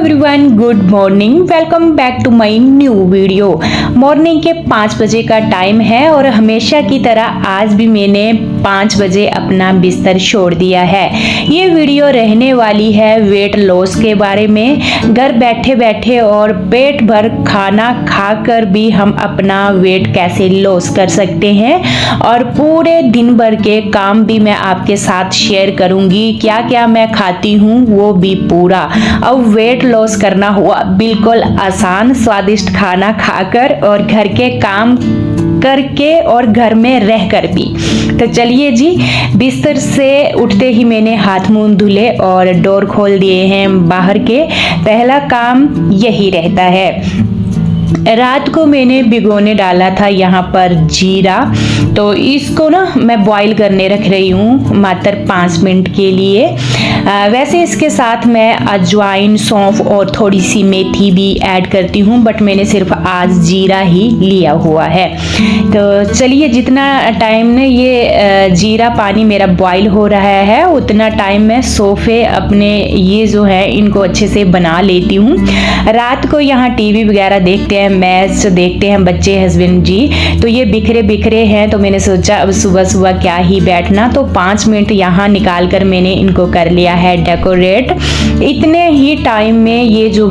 Everyone, good morning. Welcome back to my new video. Morning के 5 बजे का time है और हमेशा की तरह आज भी मैंने 5 बजे अपना बिस्तर छोड़ दिया है। ये वीडियो रहने वाली है वेट लॉस के बारे में। घर बैठे बैठे और पेट भर खाना खाकर भी हम अपना वेट कैसे लॉस कर सकते हैं और पूरे दिन भर के काम भी मैं आपके साथ शेयर करूंगी। क्या क्या मैं खाती हूँ वो भी पूरा। अब वेट लॉस करना हुआ बिल्कुल आसान, स्वादिष्ट खाना खाकर और घर के काम करके और घर में रहकर भी। तो चलिए जी, बिस्तर से उठते ही मैंने हाथ मुंह धुले और डोर खोल दिए हैं बाहर के। पहला काम यही रहता है। रात को मैंने भिगोने डाला था यहाँ पर जीरा, तो इसको ना मैं बॉईल करने रख रही हूँ मात्र 5 मिनट के लिए। वैसे इसके साथ मैं अजवाइन, सौंफ और थोड़ी सी मेथी भी ऐड करती हूँ, बट मैंने सिर्फ आज जीरा ही लिया हुआ है। तो चलिए, जितना टाइम ना ये जीरा पानी मेरा बॉईल हो रहा है उतना टाइम मैं सोफे अपने ये जो है इनको अच्छे से बना लेती हूँ। रात को यहाँ टीवी वगैरह देखते हैं, मैच देखते हैं बच्चे, हस्बैंड जी, तो ये बिखरे बिखरे हैं। तो मैंने सोचा अब सुबह सुबह क्या ही बैठना, तो 5 मिनट यहाँ निकाल कर मैंने इनको कर लिया है डेकोरेट। इतने ही टाइम में ये जो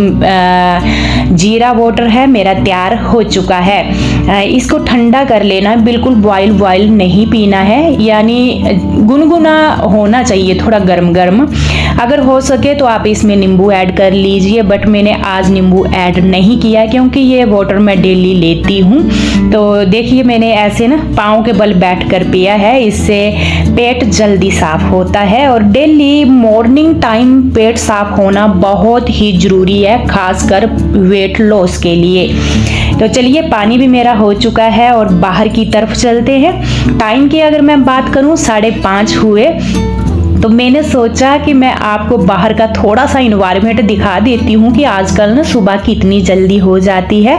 जीरा वाटर है मेरा तैयार हो चुका है। इसको ठंडा कर लेना, बिल्कुल बॉयल नहीं पीना है, यानी गुनगुना होना चाहिए, थोड़ा गर्म गर्म। अगर हो सके तो आप इसमें नींबू ऐड कर लीजिए, बट मैंने आज नींबू ऐड नहीं किया क्योंकि ये वाटर मैं डेली लेती हूँ। तो देखिए, मैंने ऐसे ना पाँव के बल बैठ कर पिया है, इससे पेट जल्दी साफ होता है और डेली मॉर्निंग टाइम पेट साफ होना बहुत ही जरूरी है, खासकर वेट लॉस के लिए। तो चलिए, पानी भी मेरा हो चुका है और बाहर की तरफ चलते हैं। टाइम की अगर मैं बात करूं 5:30 हुए, तो मैंने सोचा कि मैं आपको बाहर का थोड़ा सा इन्वायरमेंट दिखा देती हूँ कि आजकल ना सुबह कितनी जल्दी हो जाती है।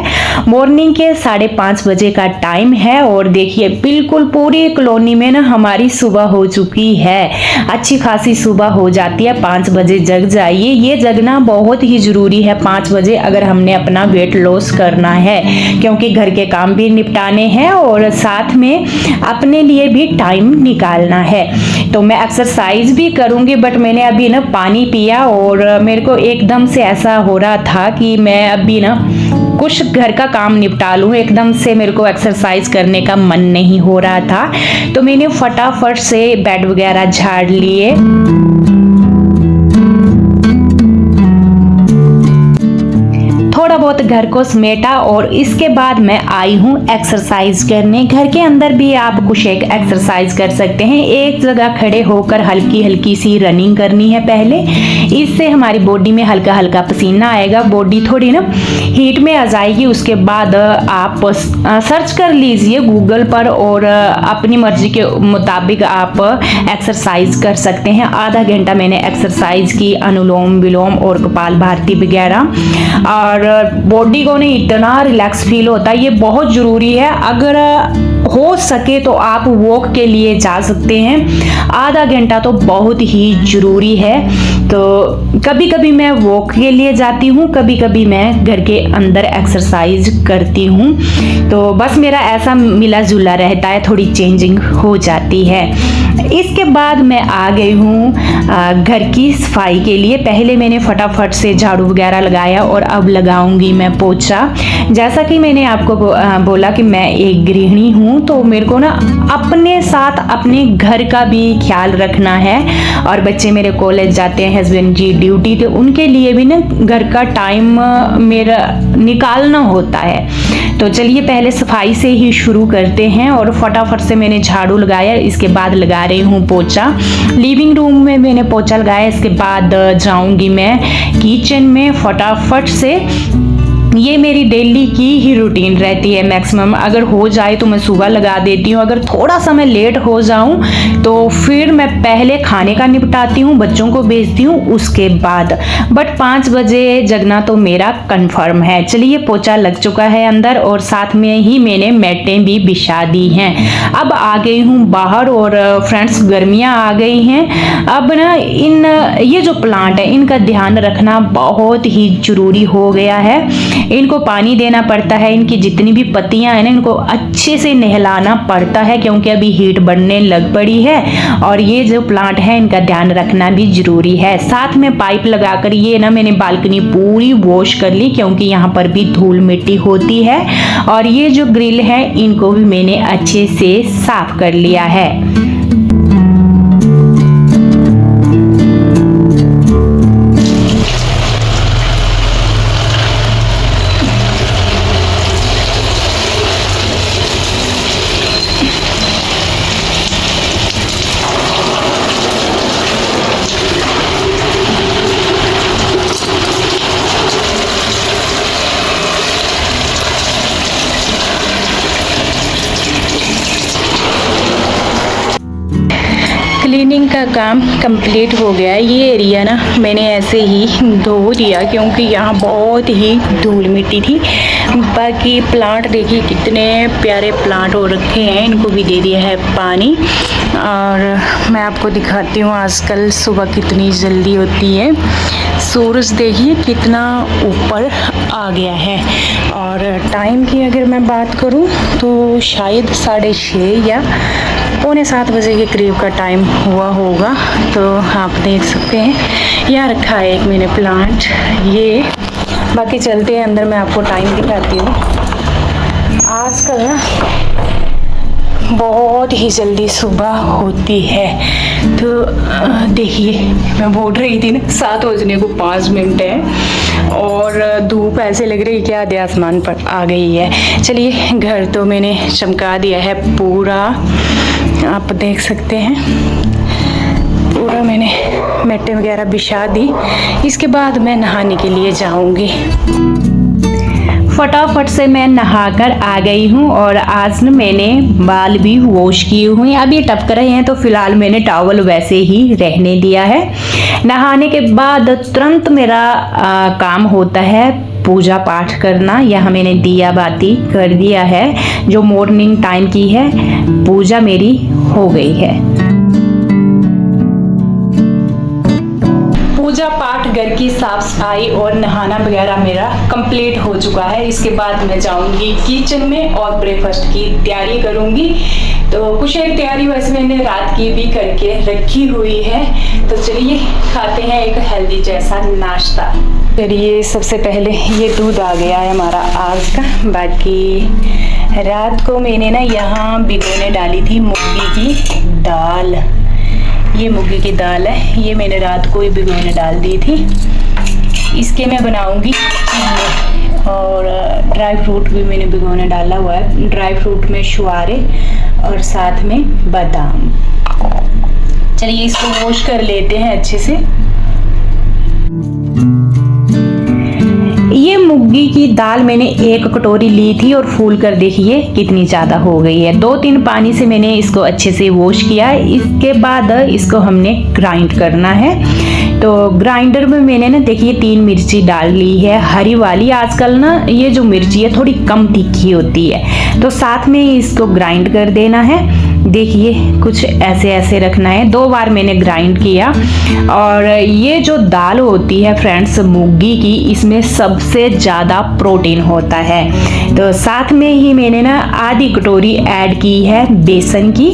मॉर्निंग के 5:30 बजे का टाइम है और देखिए बिल्कुल पूरी कॉलोनी में ना हमारी सुबह हो चुकी है। अच्छी खासी सुबह हो जाती है। 5 बजे जग जाइए, ये जगना बहुत ही ज़रूरी है 5 बजे अगर हमने अपना वेट लॉस करना है, क्योंकि घर के काम भी निपटाने हैं और साथ में अपने लिए भी टाइम निकालना है। तो मैं एक्सरसाइज भी करूंगी, बट मैंने अभी ना पानी पिया और मेरे को एकदम से ऐसा हो रहा था कि मैं अभी ना कुछ घर का काम निपटा लूँ। एकदम से मेरे को एक्सरसाइज करने का मन नहीं हो रहा था, तो मैंने फटाफट से बेड वगैरह झाड़ लिए। थोड़ा बहुत घर को समेटा और इसके बाद मैं आई हूँ एक्सरसाइज करने। घर के अंदर भी आप कुछ एक एक्सरसाइज कर सकते हैं। एक जगह खड़े होकर हल्की हल्की सी रनिंग करनी है पहले, इससे हमारी बॉडी में हल्का हल्का पसीना आएगा, बॉडी थोड़ी ना हीट में आ जाएगी। उसके बाद आप सर्च कर लीजिए गूगल पर और अपनी मर्जी के मुताबिक आप एक्सरसाइज कर सकते हैं। आधा घंटा मैंने एक्सरसाइज की, अनुलोम विलोम और कपाल भारती वगैरह, और बॉडी को नहीं इतना रिलैक्स फील होता है। ये बहुत ज़रूरी है। अगर हो सके तो आप वॉक के लिए जा सकते हैं, आधा घंटा तो बहुत ही ज़रूरी है। तो कभी कभी मैं वॉक के लिए जाती हूँ, कभी कभी मैं घर के अंदर एक्सरसाइज करती हूँ। तो बस मेरा ऐसा मिला जुला रहता है, थोड़ी चेंजिंग हो जाती है। इसके बाद मैं आ गई हूँ घर की सफाई के लिए। पहले मैंने फटाफट से झाड़ू वगैरह लगाया और अब लगाऊंगी मैं पोछा। जैसा कि मैंने आपको बोला कि मैं एक गृहिणी हूँ, तो मेरे को ना अपने साथ अपने घर का भी ख्याल रखना है और बच्चे मेरे कॉलेज जाते हैं, हस्बैंड जी ड्यूटी, तो उनके लिए भी ना घर का टाइम मेरा निकालना होता है। तो चलिए पहले सफाई से ही शुरू करते हैं और फटाफट से मैंने झाड़ू लगाया। इसके बाद लगा रही हूँ पोछा। लिविंग रूम में मैंने पोछा लगाया, इसके बाद जाऊंगी मैं किचन में फटाफट से ये मेरी डेली की ही रूटीन रहती है। मैक्सिमम अगर हो जाए तो मैं सुबह लगा देती हूँ, अगर थोड़ा सा मैं लेट हो जाऊँ तो फिर मैं पहले खाने का निपटाती हूँ, बच्चों को भेजती हूँ, उसके बाद। बट 5 बजे जगना तो मेरा कंफर्म है। चलिए पोछा लग चुका है अंदर और साथ में ही मैंने मैटें भी बिछा दी हैं। अब आ गई हूँ बाहर और फ्रेंड्स गर्मियाँ आ गई हैं। अब ना ये जो प्लांट है इनका ध्यान रखना बहुत ही ज़रूरी हो गया है। इनको पानी देना पड़ता है, इनकी जितनी भी पत्तियां हैं ना इनको अच्छे से नहलाना पड़ता है क्योंकि अभी हीट बढ़ने लग पड़ी है और ये जो प्लांट है इनका ध्यान रखना भी जरूरी है। साथ में पाइप लगाकर ये ना मैंने बालकनी पूरी वॉश कर ली क्योंकि यहाँ पर भी धूल मिट्टी होती है और ये जो ग्रिल है इनको भी मैंने अच्छे से साफ कर लिया है। क्लीनिंग का काम कंप्लीट हो गया है। ये एरिया ना मैंने ऐसे ही धो दिया क्योंकि यहाँ बहुत ही धूल मिट्टी थी। बाकी प्लांट देखिए कितने प्यारे प्लांट हो रखे हैं, इनको भी दे दिया है पानी। और मैं आपको दिखाती हूँ आजकल सुबह कितनी जल्दी होती है। सूरज देखिए कितना ऊपर आ गया है और टाइम की अगर मैं बात करूँ तो शायद 6:30 या 6:45 बजे के करीब का टाइम हुआ होगा। तो आप देख सकते हैं यहाँ रखा है एक मैंने प्लांट ये। बाकी चलते हैं अंदर, मैं आपको टाइम दिखाती हूँ। आजकल ना बहुत ही जल्दी सुबह होती है। तो देखिए मैं बोल रही थी ना 7 बजने को 5 मिनट है और धूप ऐसे लग रही है कि आधे आसमान पर आ गई है। चलिए घर तो मैंने चमका दिया है पूरा, आप देख सकते हैं पूरा मैंने मैटें वगैरह बिछा दी। इसके बाद मैं नहाने के लिए जाऊंगी। फटाफट से मैं नहाकर आ गई हूँ और आज न मैंने बाल भी वॉश किए हुए हैं। अब ये टपक रहे हैं तो फिलहाल मैंने टॉवल वैसे ही रहने दिया है। नहाने के बाद तुरंत मेरा काम होता है पूजा पाठ करना। यहाँ मैंने दिया बाती कर दिया है, जो मॉर्निंग टाइम की है पूजा मेरी हो गई है। पूजा पाठ, घर की साफ सफाई और नहाना वगैरह मेरा कंप्लीट हो चुका है। इसके बाद मैं जाऊंगी किचन में और ब्रेकफास्ट की तैयारी करूंगी। तो कुछ एक तैयारी वैसे मैंने रात की भी करके रखी हुई है। तो चलिए खाते हैं एक हेल्दी जैसा नाश्ता। चलिए सबसे पहले ये दूध आ गया है हमारा आज का। बाकी रात को मैंने ना यहाँ भिगोने डाली थी मूंगी की दाल। ये मूंगी की दाल है, ये मैंने रात को ही भिगोने डाल दी थी। इसके मैं बनाऊंगी चीनी और ड्राई फ्रूट भी मैंने भिगोने डाला हुआ है। ड्राई फ्रूट में छुहारे और साथ में बादाम। चलिए इसको वॉश कर लेते हैं अच्छे से। ये मूंगी की दाल मैंने 1 कटोरी ली थी और फूल कर देखिए कितनी ज़्यादा हो गई है। 2-3 पानी से मैंने इसको अच्छे से वॉश किया है। इसके बाद इसको हमने ग्राइंड करना है। तो ग्राइंडर में मैंने ना देखिए 3 मिर्ची डाल ली है, हरी वाली। आजकल ना ये जो मिर्ची है थोड़ी कम तीखी होती है, तो साथ में इसको ग्राइंड कर देना है। देखिए कुछ ऐसे ऐसे रखना है। 2 बार मैंने ग्राइंड किया। और ये जो दाल होती है फ्रेंड्स मूंगी की, इसमें सबसे ज़्यादा प्रोटीन होता है। तो साथ में ही मैंने ना आधी कटोरी ऐड की है बेसन की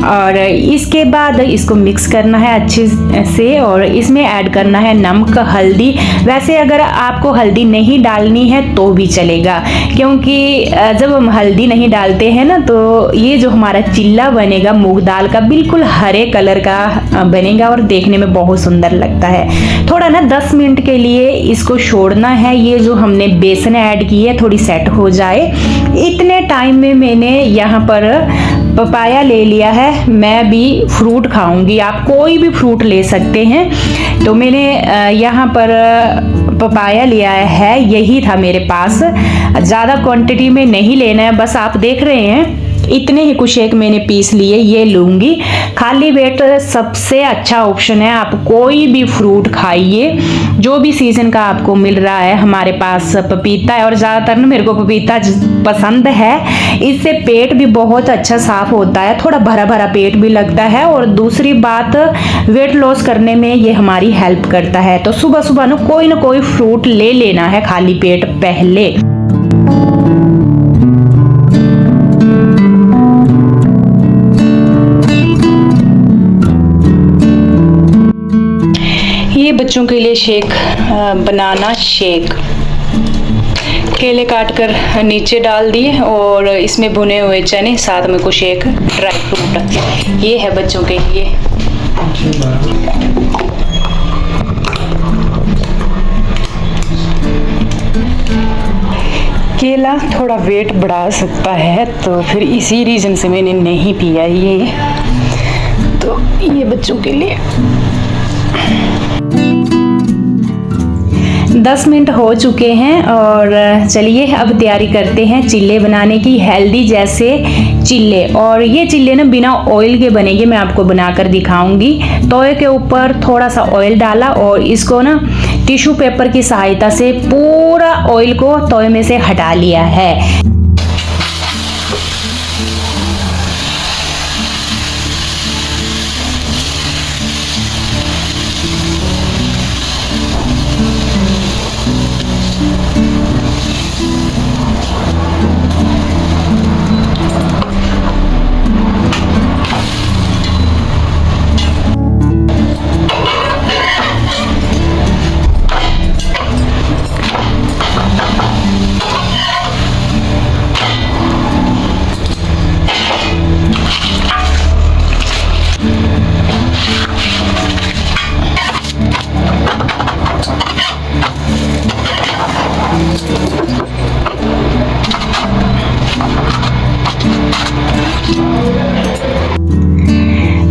और इसके बाद इसको मिक्स करना है अच्छे से और इसमें ऐड करना है नमक, हल्दी। वैसे अगर आपको हल्दी नहीं डालनी है तो भी चलेगा, क्योंकि जब हम हल्दी नहीं डालते हैं ना तो ये जो हमारा चिल्ला बनेगा मूंग दाल का बिल्कुल हरे कलर का बनेगा और देखने में बहुत सुंदर लगता है। थोड़ा ना 10 मिनट के लिए इसको छोड़ना है। ये जो हमने बेसन ऐड की है थोड़ी सेट हो जाए। इतने टाइम में मैंने यहाँ पर पपाया ले लिया है। मैं भी फ्रूट खाऊंगी, आप कोई भी फ्रूट ले सकते हैं। तो मैंने यहाँ पर पपाया लिया है, यही था मेरे पास। ज़्यादा क्वांटिटी में नहीं लेना है, बस आप देख रहे हैं इतने ही कुछ एक मैंने पीस लिए, ये लूंगी। खाली पेट सबसे अच्छा ऑप्शन है, आप कोई भी फ्रूट खाइए जो भी सीजन का आपको मिल रहा है। हमारे पास पपीता है और ज़्यादातर ना मेरे को पपीता पसंद है। इससे पेट भी बहुत अच्छा साफ होता है, थोड़ा भरा भरा पेट भी लगता है, और दूसरी बात वेट लॉस करने में ये हमारी हेल्प करता है। तो सुबह सुबह ना कोई फ्रूट ले लेना है खाली पेट पहले। ये बच्चों के लिए शेक, बनाना शेक। केले काट कर नीचे डाल दिए और इसमें भुने हुए चने, साथ में कुछ एक ड्राई फ्रूट। ये है बच्चों के लिए। केला थोड़ा वेट बढ़ा सकता है, तो फिर इसी रीज़न से मैंने नहीं पिया ये। तो ये बच्चों के लिए। 10 मिनट हो चुके हैं और चलिए अब तैयारी करते हैं चिल्ले बनाने की, हेल्दी जैसे चिल्ले। और ये चिल्ले ना बिना ऑयल के बनेंगे, मैं आपको बनाकर दिखाऊंगी। तवे के ऊपर थोड़ा सा ऑयल डाला और इसको ना टिश्यू पेपर की सहायता से पूरा ऑयल को तवे में से हटा लिया है।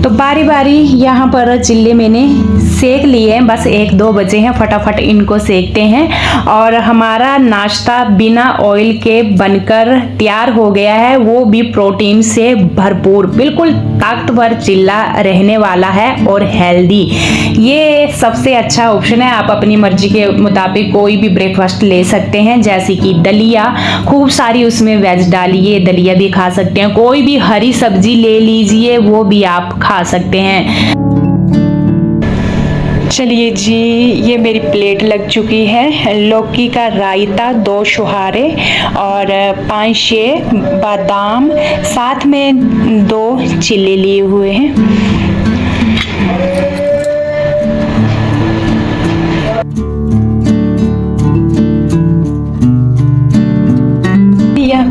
तो बारी बारी यहाँ पर चिल्ले मैंने सेक लिए हैं, बस 1-2 बचे हैं, फटाफट इनको सेकते हैं। और हमारा नाश्ता बिना ऑयल के बनकर तैयार हो गया है, वो भी प्रोटीन से भरपूर, बिल्कुल ताकतवर चिल्ला रहने वाला है और हेल्दी। ये सबसे अच्छा ऑप्शन है। आप अपनी मर्जी के मुताबिक कोई भी ब्रेकफास्ट ले सकते हैं, जैसे कि दलिया, खूब सारी उसमें वेज डालिए, दलिया भी खा सकते हैं। कोई भी हरी सब्जी ले लीजिए, वो भी आप खा सकते हैं। चलिए जी, ये मेरी प्लेट लग चुकी है। लौकी का रायता, 2 छुहारे और 5-6 बादाम, साथ में 2 चिल्ले लिए हुए हैं।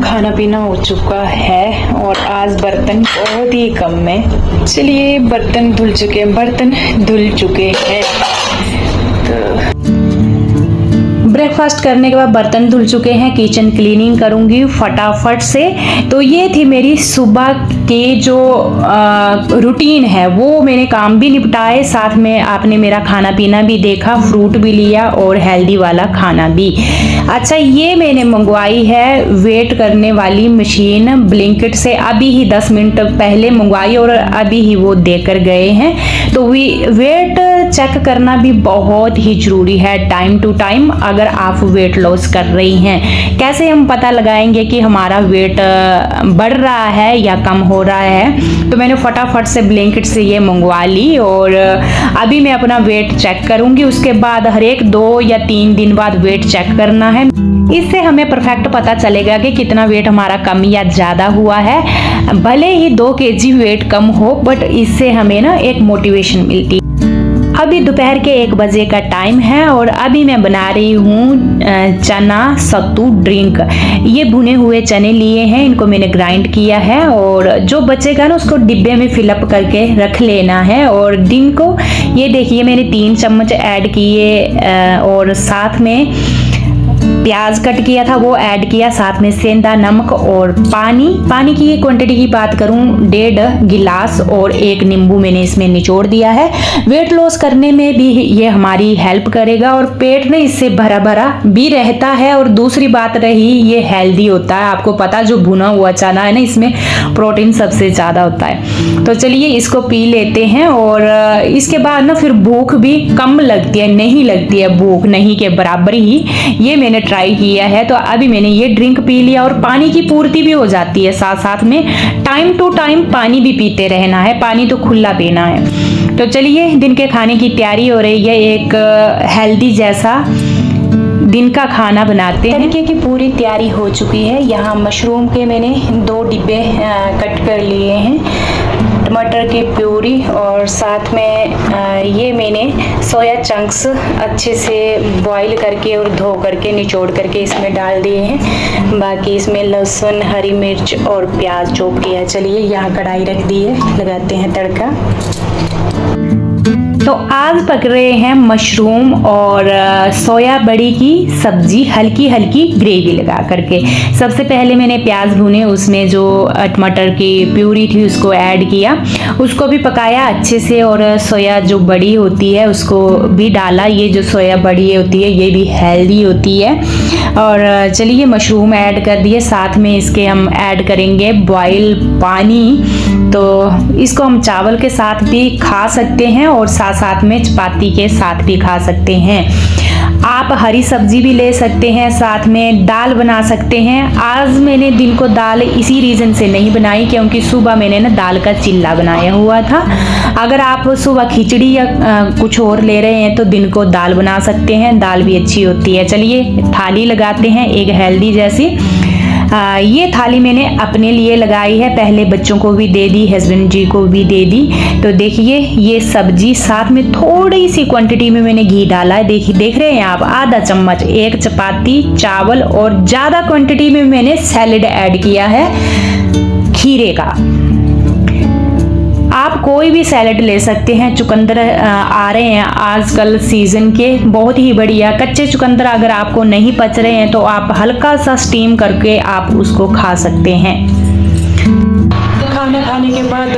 खाना पीना हो चुका है और आज बर्तन बहुत ही कम है। चलिए, बर्तन धुल चुके हैं। तो ब्रेकफास्ट करने के बाद बर्तन धुल चुके हैं, किचन क्लीनिंग करूंगी फटाफट से। तो ये थी मेरी सुबह के जो रूटीन है, वो मैंने काम भी निपटाए, साथ में आपने मेरा खाना पीना भी देखा, फ्रूट भी लिया और हेल्दी वाला खाना भी। अच्छा, ये मैंने मंगवाई है वेट करने वाली मशीन ब्लिंकिट से, अभी ही 10 मिनट पहले मंगवाई और अभी ही वो देकर गए हैं। तो वेट चेक करना भी बहुत ही जरूरी है टाइम टू टाइम, अगर आप वेट लॉस कर रही हैं। कैसे हम पता लगाएंगे कि हमारा वेट बढ़ रहा है या कम हो रहा है? तो मैंने फटाफट से ब्लिंकिट से ये मंगवा ली और अभी मैं अपना वेट चेक करूंगी। उसके बाद हर एक 2 या 3 दिन बाद वेट चेक करना है। इससे हमें परफेक्ट पता चलेगा कि कितना वेट हमारा कम या ज़्यादा हुआ है। भले ही 2 kg वेट कम हो, बट इससे हमें ना एक मोटिवेशन मिलती है। अभी दोपहर के 1 बजे का टाइम है और अभी मैं बना रही हूँ चना सत्तू ड्रिंक। ये भुने हुए चने लिए हैं, इनको मैंने ग्राइंड किया है और जो बचेगा ना उसको डिब्बे में फिलअप करके रख लेना है। और दिन को ये देखिए मैंने 3 चम्मच ऐड किए और साथ में प्याज कट किया था वो ऐड किया, साथ में सेंधा नमक और पानी की क्वांटिटी की बात करूं 1.5 गिलास और 1 नींबू मैंने इसमें निचोड़ दिया है। वेट लॉस करने में भी ये हमारी हेल्प करेगा और पेट में इससे भरा भरा भी रहता है। और दूसरी बात रही, ये हेल्दी होता है। आपको पता जो भुना हुआ चना है ना, इसमें प्रोटीन सबसे ज़्यादा होता है। तो चलिए इसको पी लेते हैं। और इसके बाद ना फिर भूख भी कम लगती है, नहीं लगती है भूख, नहीं के बराबर ही। ये मैंने ट्राई किया है। तो अभी मैंने ये ड्रिंक पी लिया और पानी की पूर्ति भी हो जाती है। साथ साथ में टाइम टू टाइम पानी भी पीते रहना है, पानी तो खुला पीना है। तो चलिए दिन के खाने की तैयारी हो रही है। एक हेल्दी जैसा दिन का खाना बनाते हैं। तड़के की पूरी तैयारी हो चुकी है। यहाँ मशरूम के मैंने 2 डिब्बे कट कर लिए हैं, टमाटर की प्यूरी और साथ में ये मैंने सोया चंक्स अच्छे से बॉईल करके और धो करके निचोड़ करके इसमें डाल दिए हैं। बाकी इसमें लहसुन, हरी मिर्च और प्याज चॉप किया है। चलिए यहाँ कढ़ाई रख दी है, लगाते हैं तड़का। तो आज पक रहे हैं मशरूम और सोया बड़ी की सब्जी, हल्की हल्की ग्रेवी लगा करके। सबसे पहले मैंने प्याज भुने, उसमें जो टमाटर की प्यूरी थी उसको ऐड किया, उसको भी पकाया अच्छे से। और सोया जो बड़ी होती है उसको भी डाला। ये जो सोया बड़ी होती है ये भी हेल्दी होती है। और चलिए मशरूम ऐड कर दिए, साथ में इसके हम ऐड करेंगे बॉयल पानी। तो इसको हम चावल के साथ भी खा सकते हैं और साथ में चपाती के साथ भी खा सकते हैं। आप हरी सब्जी भी ले सकते हैं, साथ में दाल बना सकते हैं। आज मैंने दिन को दाल इसी रीज़न से नहीं बनाई क्योंकि सुबह मैंने ना दाल का चिल्ला बनाया हुआ था। अगर आप सुबह खिचड़ी या कुछ और ले रहे हैं तो दिन को दाल बना सकते हैं, दाल भी अच्छी होती है। चलिए थाली लगाते हैं एक हेल्दी जैसी। ये थाली मैंने अपने लिए लगाई है, पहले बच्चों को भी दे दी, हस्बैंड जी को भी दे दी। तो देखिए ये सब्जी, साथ में थोड़ी सी क्वांटिटी में मैंने घी डाला है। देखिए देख रहे हैं आप, आधा चम्मच, 1 चपाती चावल और ज़्यादा क्वांटिटी में मैंने सैलेड ऐड किया है खीरे का। आप कोई भी सैलेड ले सकते हैं। चुकंदर आ रहे हैं आजकल सीजन के, बहुत ही बढ़िया। कच्चे चुकंदर अगर आपको नहीं पच रहे हैं तो आप हल्का सा स्टीम करके आप उसको खा सकते हैं। खाना खाने के बाद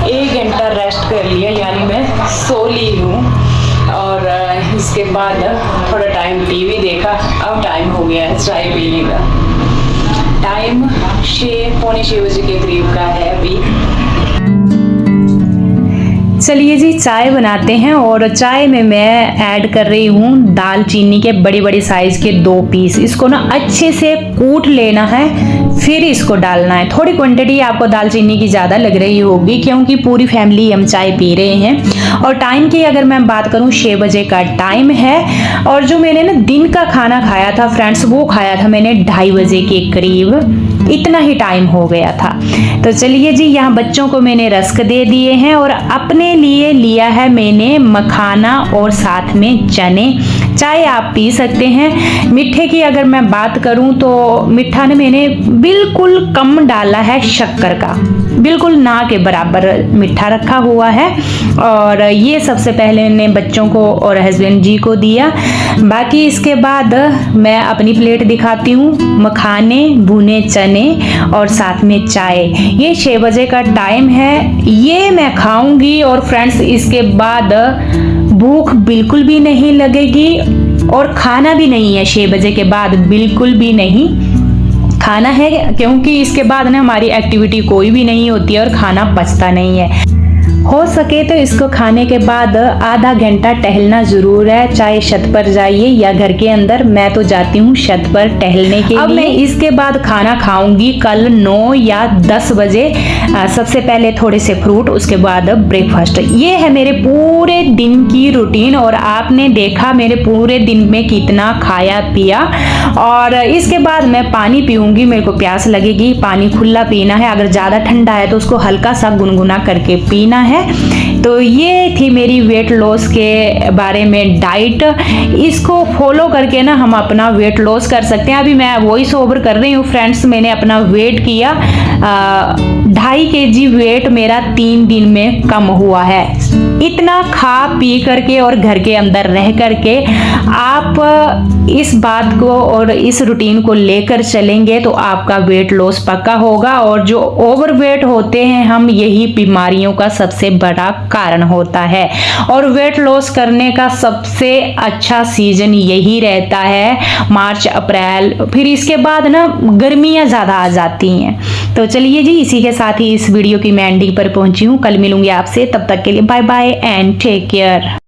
1 घंटा रेस्ट कर लिया, यानी मैं सो ली हूँ। और इसके बाद थोड़ा टाइम टीवी देखा। अब टाइम हो गया है चाय पीने का। टाइम 6-6:45 बजे के करीब का है अभी। चलिए जी चाय बनाते हैं। और चाय में मैं ऐड कर रही हूँ दालचीनी के बड़े बड़े साइज़ के 2 पीस। इसको ना अच्छे से कूट लेना है, फिर इसको डालना है। थोड़ी क्वांटिटी आपको दालचीनी की ज़्यादा लग रही होगी क्योंकि पूरी फैमिली हम चाय पी रहे हैं। और टाइम की अगर मैं बात करूँ 6 बजे का टाइम है। और जो मैंने ना दिन का खाना खाया था फ्रेंड्स, वो खाया था मैंने 2:30 बजे के करीब। इतना ही टाइम हो गया था। तो चलिए जी यहाँ बच्चों को मैंने रस्क दे दिए हैं और अपने लिए लिया है मैंने मखाना और साथ में चने। चाय आप पी सकते हैं। मीठे की अगर मैं बात करूं तो मीठा ने मैंने बिल्कुल कम डाला है, शक्कर का बिल्कुल ना के बराबर मीठा रखा हुआ है। और ये सबसे पहले मैंने बच्चों को और हस्बैंड जी को दिया। बाकी इसके बाद मैं अपनी प्लेट दिखाती हूँ। मखाने, भुने चने और साथ में चाय। ये 6 बजे का टाइम है, ये मैं खाऊंगी। और फ्रेंड्स इसके बाद भूख बिल्कुल भी नहीं लगेगी और खाना भी नहीं है 6 बजे के बाद, बिल्कुल भी नहीं खाना है क्योंकि इसके बाद ना हमारी एक्टिविटी कोई भी नहीं होती है और खाना पचता नहीं है। हो सके तो इसको खाने के बाद आधा घंटा टहलना जरूर है, चाहे छत पर जाइए या घर के अंदर। मैं तो जाती हूँ छत पर टहलने के लिए। अब मैं इसके बाद खाना खाऊंगी कल 9 या 10 बजे। सबसे पहले थोड़े से फ्रूट, उसके बाद ब्रेकफास्ट। ये है मेरे पूरे दिन की रूटीन और आपने देखा मेरे पूरे दिन में कितना खाया पिया। और इसके बाद मैं पानी पीऊंगी, मेरे को प्यास लगेगी। पानी खुला पीना है, अगर ज़्यादा ठंडा है तो उसको हल्का सा गुनगुना करके पीना है। तो ये थी मेरी वेट लॉस के बारे में डाइट। इसको फॉलो करके ना हम अपना वेट लॉस कर सकते हैं। अभी मैं वॉइस ओवर कर रही हूँ फ्रेंड्स, मैंने अपना वेट किया 2.5 kg वेट मेरा 3 दिन में कम हुआ है। इतना खा पी करके और घर के अंदर रह करके आप इस बात को और इस रूटीन को लेकर चलेंगे तो आपका वेट लॉस पक्का होगा। और जो ओवरवेट होते हैं हम, यही बीमारियों का सबसे बड़ा कारण होता है। और वेट लॉस करने का सबसे अच्छा सीजन यही रहता है, मार्च अप्रैल, फिर इसके बाद ना गर्मियां ज़्यादा आ जाती हैं। तो चलिए जी, इसी के साथ ही इस वीडियो की मैं एंडिंग पर पहुंची हूँ। कल मिलूंगी आपसे, तब तक के लिए bye bye and take care.